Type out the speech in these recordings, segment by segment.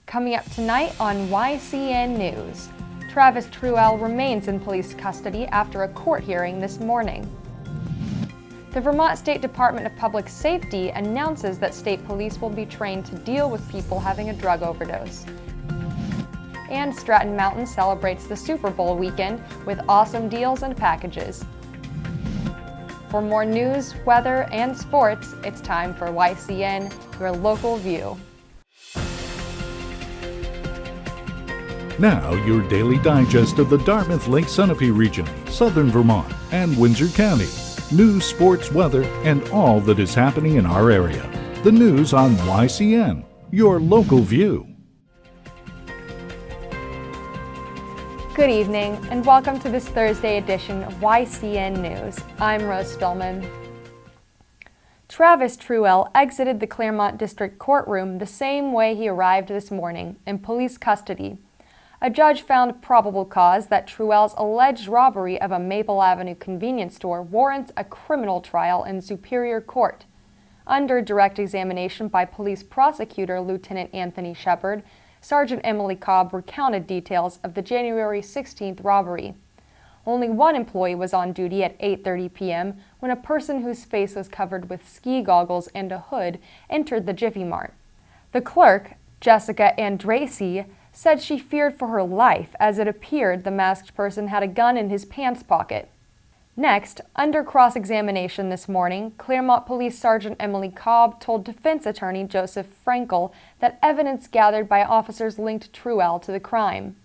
Coming up tonight on YCN News, Travis Truel remains in police custody after a court hearing this morning. The Vermont State Department of Public Safety announces that state police will be trained to deal with people having a drug overdose. And Stratton Mtn celebrates the Super Bowl weekend with awesome deals and packages. For more news, weather, and sports, it's time for YCN, your local view. Now, your daily digest of the Dartmouth Lake Sunapee region, southern Vermont, and Windsor County. News, sports, weather, and all that is happening in our area. The news on YCN, your local view. Good evening, and welcome to this Thursday edition of YCN News. I'm Rose Spillman. Travis Truel exited the Claremont District Courtroom the same way he arrived this morning, in police custody. A judge found probable cause that Truel's alleged robbery of a Maple Avenue convenience store warrants a criminal trial in Superior Court. Under direct examination by police prosecutor Lieutenant Anthony Shepard, Sergeant Emily Cobb recounted details of the January 16th robbery. Only one employee was on duty at 8:30 p.m. when a person whose face was covered with ski goggles and a hood entered the Jiffy Mart. The clerk, Jessica Andracy, said she feared for her life as it appeared the masked person had a gun in his pants pocket. Next, under cross-examination this morning, Claremont Police Sergeant Emily Cobb told defense attorney Joseph Frankel that evidence gathered by officers linked Truel to the crime.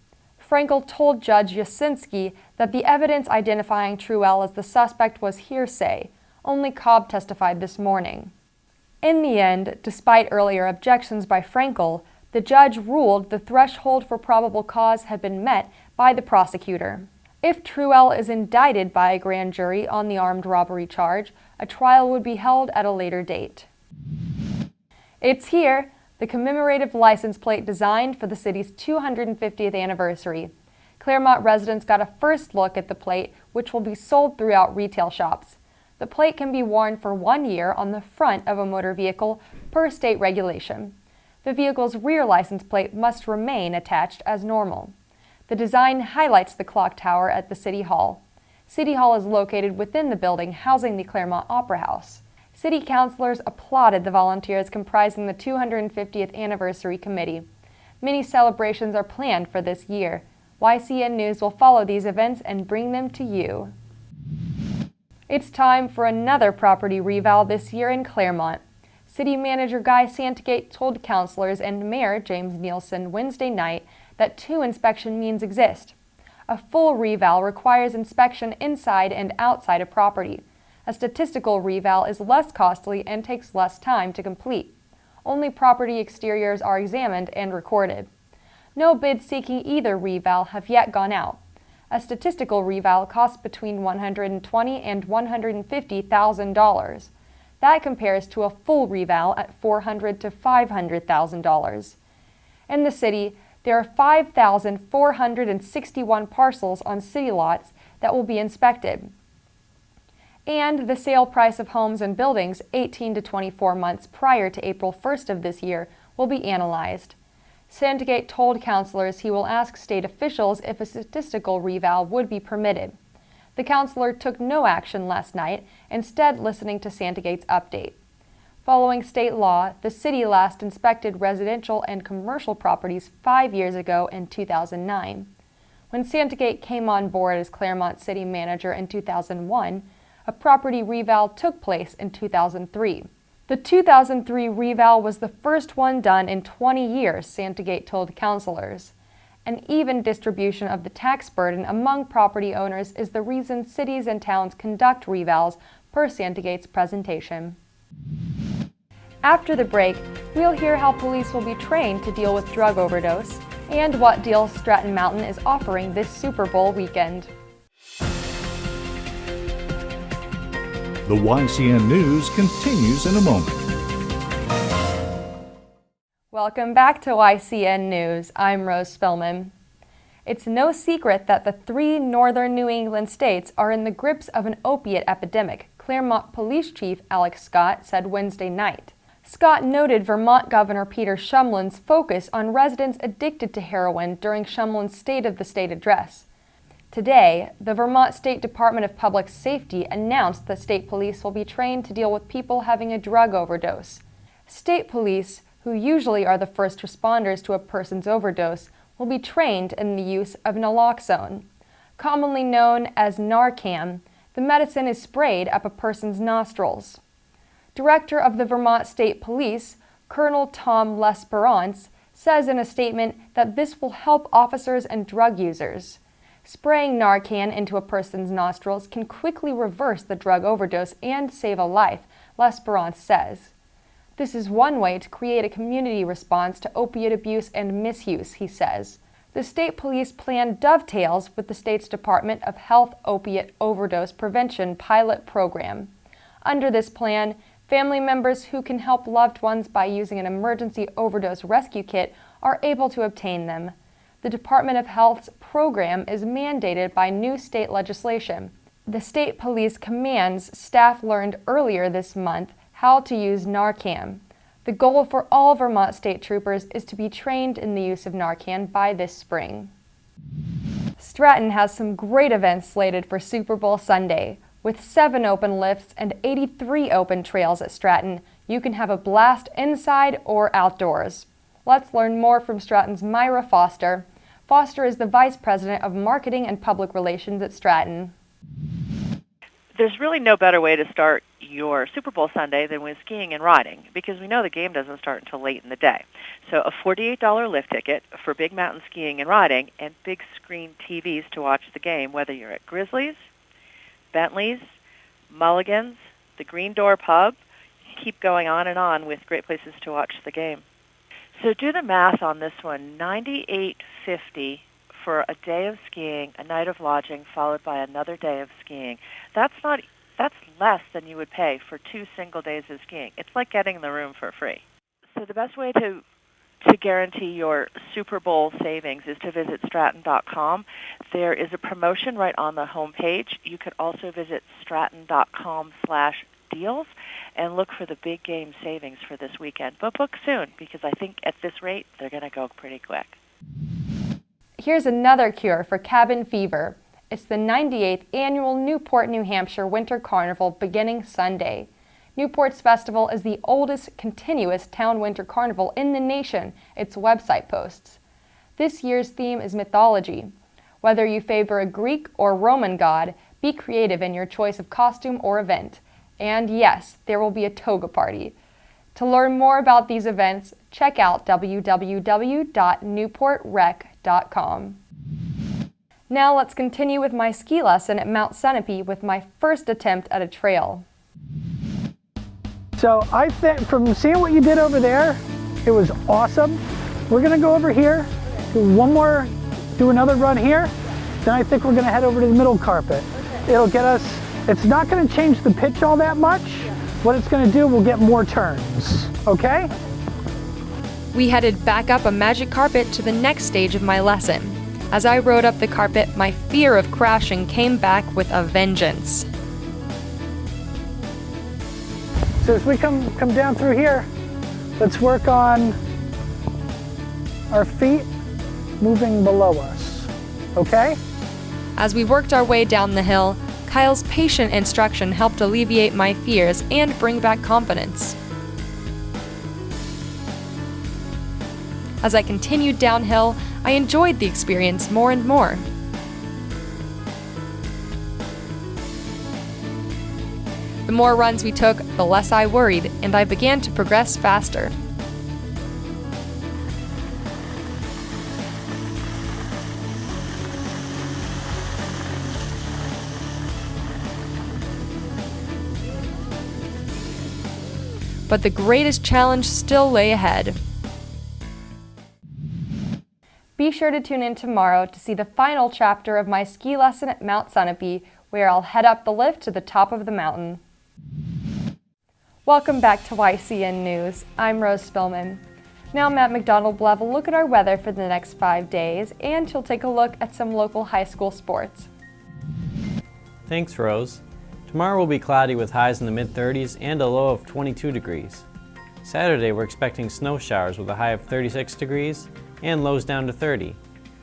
Frankel told Judge Yasinski that the evidence identifying Truel as the suspect was hearsay. Only Cobb testified this morning. In the end, despite earlier objections by Frankel, the judge ruled the threshold for probable cause had been met by the prosecutor. If Truel is indicted by a grand jury on the armed robbery charge, a trial would be held at a later date. It's here, the commemorative license plate designed for the city's 250th anniversary. Claremont residents got a first look at the plate, which will be sold throughout retail shops. The plate can be worn for 1 year on the front of a motor vehicle per state regulation. The vehicle's rear license plate must remain attached as normal. The design highlights the clock tower at the City Hall. City Hall is located within the building housing the Claremont Opera House. City councilors applauded the volunteers comprising the 250th Anniversary Committee. Many celebrations are planned for this year. YCN News will follow these events and bring them to you. It's time for another property reval this year in Claremont. City Manager Guy Santagate told councilors and Mayor James Nielsen Wednesday night that 2 inspection means exist. A full reval requires inspection inside and outside a property. A statistical reval is less costly and takes less time to complete. Only property exteriors are examined and recorded. No bids seeking either reval have yet gone out. A statistical reval costs between $120,000 and $150,000. That compares to a full reval at $400,000 to $500,000. In the city, there are 5,461 parcels on city lots that will be inspected. And the sale price of homes and buildings 18 to 24 months prior to April 1st of this year will be analyzed. Santagate told councilors he will ask state officials if a statistical reval would be permitted. The councilor took no action last night, instead listening to Santagate's update. Following state law, the city last inspected residential and commercial properties 5 years ago in 2009. When Santagate came on board as Claremont City Manager in 2001, a property reval took place in 2003. The 2003 reval was the first one done in 20 years, Santagate told councilors. An even distribution of the tax burden among property owners is the reason cities and towns conduct revals, per Santagate's presentation. After the break, we'll hear how police will be trained to deal with drug overdose and what deals Stratton Mtn is offering this Super Bowl weekend. The YCN News continues in a moment. Welcome back to YCN News. I'm Rose Spillman. It's no secret that the 3 northern New England states are in the grips of an opiate epidemic, Claremont Police Chief Alex Scott said Wednesday night. Scott noted Vermont Governor Peter Shumlin's focus on residents addicted to heroin during Shumlin's State of the State address. Today, the Vermont State Department of Public Safety announced that state police will be trained to deal with people having a drug overdose. State police, who usually are the first responders to a person's overdose, will be trained in the use of naloxone. Commonly known as Narcan, the medicine is sprayed up a person's nostrils. Director of the Vermont State Police, Colonel Tom L'Esperance, says in a statement that this will help officers and drug users. Spraying Narcan into a person's nostrils can quickly reverse the drug overdose and save a life, L'Esperance says. This is one way to create a community response to opiate abuse and misuse, he says. The state police plan dovetails with the state's Department of Health Opiate Overdose Prevention pilot program. Under this plan, family members who can help loved ones by using an emergency overdose rescue kit are able to obtain them. The Department of Health's program is mandated by new state legislation. The state police command's staff learned earlier this month how to use Narcan. The goal for all Vermont state troopers is to be trained in the use of Narcan by this spring. Stratton has some great events slated for Super Bowl Sunday. With 7 open lifts and 83 open trails at Stratton, you can have a blast inside or outdoors. Let's learn more from Stratton's Myra Foster. Foster is the Vice President of Marketing and Public Relations at Stratton. There's really no better way to start your Super Bowl Sunday than with skiing and riding, because we know the game doesn't start until late in the day. So a $48 lift ticket for big mountain skiing and riding and big screen TVs to watch the game, whether you're at Grizzlies, Bentley's, Mulligan's, the Green Door Pub. Keep going on with great places to watch the game. So do the math on this one, $98.50 for a day of skiing, a night of lodging, followed by another day of skiing. That's less than you would pay for 2 single days of skiing. It's like getting the room for free. So the best way to guarantee your Super Bowl savings is to visit Stratton.com. There is a promotion right on the home page. You could also visit Stratton.com/deals and look for the big game savings for this weekend. But book soon, because I think at this rate, they're going to go pretty quick. Here's another cure for cabin fever. It's the 98th annual Newport, New Hampshire Winter Carnival beginning Sunday. Newport's festival is the oldest continuous town winter carnival in the nation, its website posts. This year's theme is mythology. Whether you favor a Greek or Roman god, be creative in your choice of costume or event. And yes, there will be a toga party. To learn more about these events, check out www.newportrec.com. Now let's continue with my ski lesson at Mount Sunapee with my first attempt at a trail. So I think from seeing what you did over there, it was awesome. We're gonna go over here, do another run here, then I think we're gonna head over to the middle carpet. It'll get us, it's not gonna change the pitch all that much. What it's gonna do, we'll get more turns, okay? We headed back up a magic carpet to the next stage of my lesson. As I rode up the carpet, my fear of crashing came back with a vengeance. So as we come down through here, let's work on our feet moving below us, okay? As we worked our way down the hill, Kyle's patient instruction helped alleviate my fears and bring back confidence. As I continued downhill, I enjoyed the experience more and more. The more runs we took, the less I worried, and I began to progress faster. But the greatest challenge still lay ahead. Be sure to tune in tomorrow to see the final chapter of my ski lesson at Mount Sunapee, where I'll head up the lift to the top of the mountain. Welcome back to YCN News. I'm Rose Spillman. Now Matt McDonald will have a look at our weather for the next 5 days, and he'll take a look at some local high school sports. Thanks, Rose. Tomorrow will be cloudy with highs in the mid-30s and a low of 22 degrees. Saturday, we're expecting snow showers with a high of 36 degrees and lows down to 30.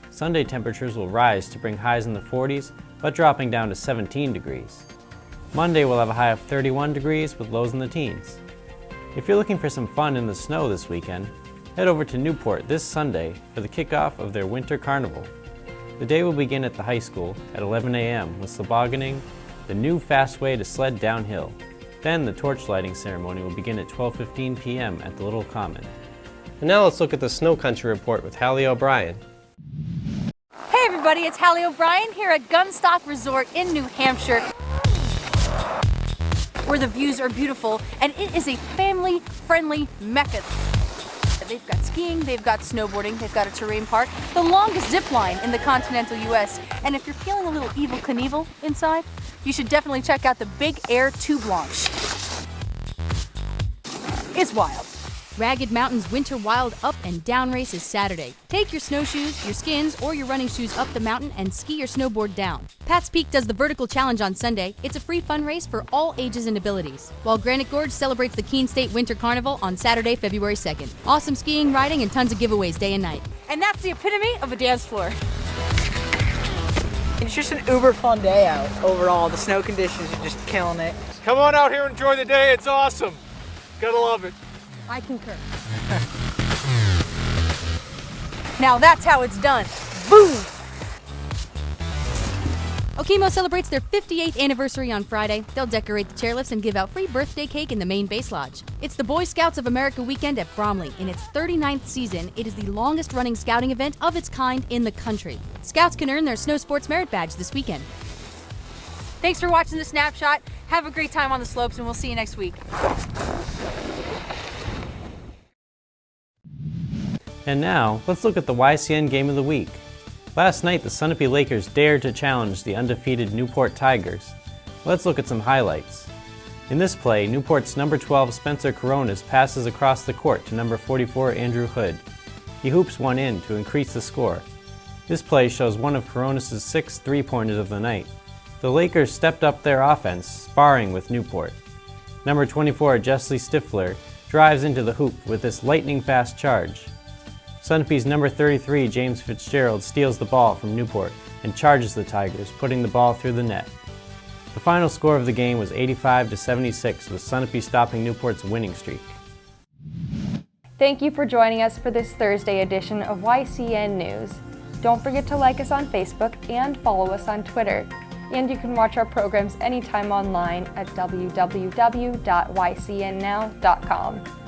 Sunday temperatures will rise to bring highs in the 40s, but dropping down to 17 degrees. Monday, we'll have a high of 31 degrees with lows in the teens. If you're looking for some fun in the snow this weekend, head over to Newport this Sunday for the kickoff of their winter carnival. The day will begin at the high school at 11 a.m. with slobogganing, the new fast way to sled downhill. Then the torch lighting ceremony will begin at 12:15 p.m. at the Little Common. And now let's look at the Snow Country Report with Hallie O'Brien. Hey everybody, it's Hallie O'Brien here at Gunstock Resort in New Hampshire, where the views are beautiful and it is a family-friendly mecca. They've got skiing, they've got snowboarding, they've got a terrain park, the longest zip line in the continental US. And if you're feeling a little Evel Knievel inside, you should definitely check out the Big Air Tube Launch. It's wild. Ragged Mountain's Winter Wild Up and Down Race is Saturday. Take your snowshoes, your skins, or your running shoes up the mountain and ski or snowboard down. Pat's Peak does the Vertical Challenge on Sunday. It's a free fun race for all ages and abilities. While Granite Gorge celebrates the Keene State Winter Carnival on Saturday, February 2nd. Awesome skiing, riding, and tons of giveaways day and night. And that's the epitome of a dance floor. It's just an uber fun day out overall. The snow conditions are just killing it. Come on out here and enjoy the day. It's awesome. Gotta love it. I concur. Now that's how it's done. Boom! Okemo celebrates their 58th anniversary on Friday. They'll decorate the chairlifts and give out free birthday cake in the main base lodge. It's the Boy Scouts of America weekend at Bromley. In its 39th season, it is the longest running scouting event of its kind in the country. Scouts can earn their Snow Sports Merit Badge this weekend. Thanks for watching the Snapshot. Have a great time on the slopes and we'll see you next week. And now, let's look at the YCN Game of the Week. Last night, the Sunapee Lakers dared to challenge the undefeated Newport Tigers. Let's look at some highlights. In this play, Newport's number 12 Spencer Coronas passes across the court to number 44 Andrew Hood. He hoops one in to increase the score. This play shows one of Coronas' 6 three-pointers of the night. The Lakers stepped up their offense, sparring with Newport. Number 24 Jessie Stifler drives into the hoop with this lightning-fast charge. Sunapee's number 33, James Fitzgerald, steals the ball from Newport and charges the Tigers, putting the ball through the net. The final score of the game was 85-76, with Sunapee stopping Newport's winning streak. Thank you for joining us for this Thursday edition of YCN News. Don't forget to like us on Facebook and follow us on Twitter. And you can watch our programs anytime online at www.ycnnow.com.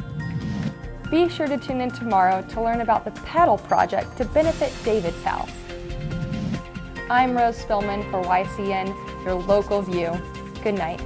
Be sure to tune in tomorrow to learn about the Paddle Project to benefit David's House. I'm Rose Spillman for YCN, your local view. Good night.